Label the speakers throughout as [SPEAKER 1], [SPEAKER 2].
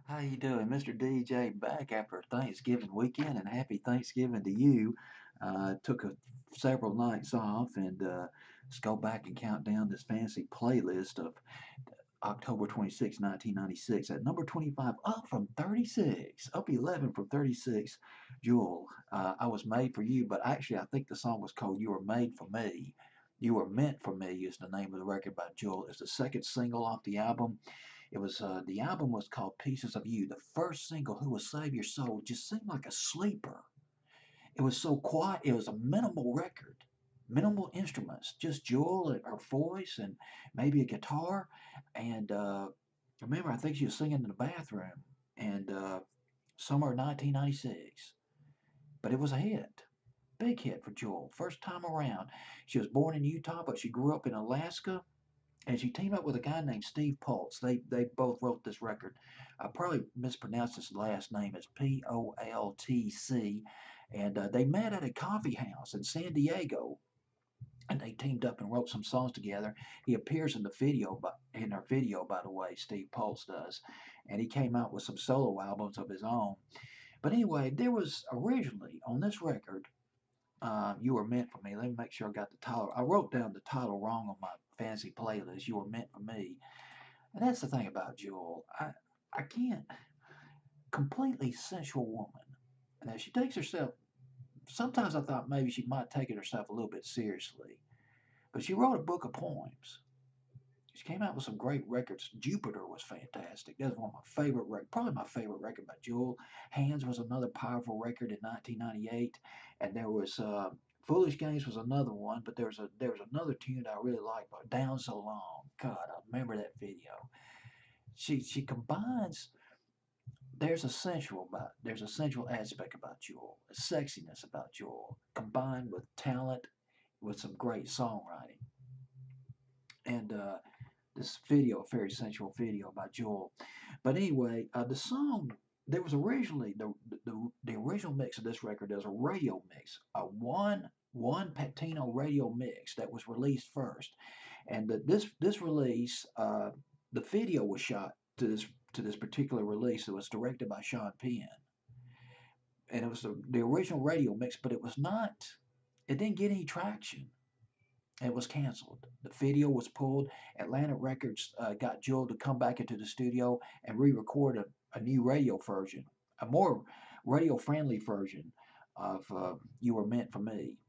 [SPEAKER 1] How you doing, Mr. DJ? Back after Thanksgiving weekend, and happy Thanksgiving to you. Took several nights off, and let's go back and count down this fancy playlist of October 26, 1996. At number 25, up from 36, up 11 from 36. Jewel, I Was Made for You, but actually I think the song was called You Were Made for Me. You Were Meant for Me is the name of the record by Jewel. It's the second single off the album. It was the album was called Pieces of You. The first single, Who Will Save Your Soul, just seemed like a sleeper. It was so quiet. It was a minimal record, minimal instruments, just Jewel and her voice and maybe a guitar. And remember, I think she was singing in the bathroom. And summer 1996. But it was a hit, big hit for Jewel. First time around. She was born in Utah, but she grew up in Alaska. And she teamed up with a guy named Steve Poltz. They both wrote this record. I probably mispronounced his last name. It's Poltc. And they met at a coffee house in San Diego. And they teamed up and wrote some songs together. He appears in the video, in our video, by the way, Steve Poltz does. And he came out with some solo albums of his own. But anyway, there was originally on this record, You Were Meant for Me. Let me make sure I got the title. I wrote down the title wrong on my fancy playlist, You Were Meant for Me. And that's the thing about Jewel. I can't. Completely sensual woman. Now, she takes herself, sometimes I thought maybe she might take it herself a little bit seriously. But she wrote a book of poems. She came out with some great records. Jupiter was fantastic. That's one of my favorite records, probably my favorite record by Jewel. Hands was another powerful record in 1998, and there was Foolish Games was another one. But there was another tune that I really liked, Down So Long. God, I remember that video. She combines. There's a sensual aspect about Jewel, a sexiness about Jewel, combined with talent, with some great songwriting, and this video, a very sensual video by Joel. But anyway, the song there was originally the original mix of this record. There's a radio mix, a one Patino radio mix that was released first, and this release, the video was shot to this particular release. It was directed by Sean Penn, and it was the original radio mix, but it was not. It didn't get any traction. It was canceled. The video was pulled. Atlantic Records got Joel to come back into the studio and re-record a new radio version, a more radio-friendly version of "You Were Meant for Me."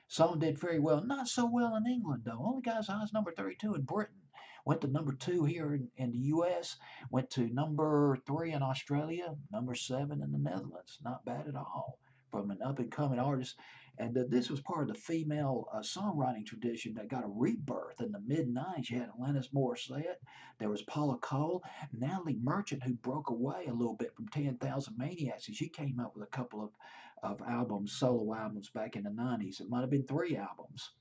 [SPEAKER 1] Song did very well. Not so well in England though. Only got as high as number 32 in Britain. Went to number 2 here in the U.S. Went to number 3 in Australia. Number 7 in the Netherlands. Not bad at all from an up-and-coming artist. And this was part of the female songwriting tradition that got a rebirth in the mid-90s. You had Alanis Morissette, there was Paula Cole, Natalie Merchant, who broke away a little bit from 10,000 Maniacs, and she came out with a couple of albums, solo albums back in the 90s. It might have been 3 albums.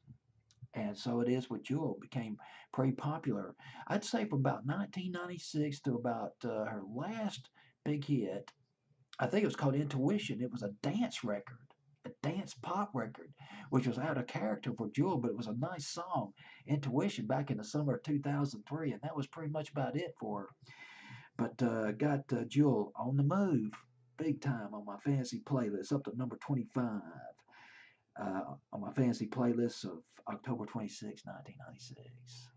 [SPEAKER 1] And so it is with Jewel, became pretty popular. I'd say from about 1996 to about her last big hit, I think it was called Intuition. It was a dance record, a dance pop record, which was out of character for Jewel, but it was a nice song. Intuition back in the summer of 2003, and that was pretty much about it for her. But got Jewel on the move big time on my fancy playlist, up to number 25 on my fancy playlist of October 26, 1996.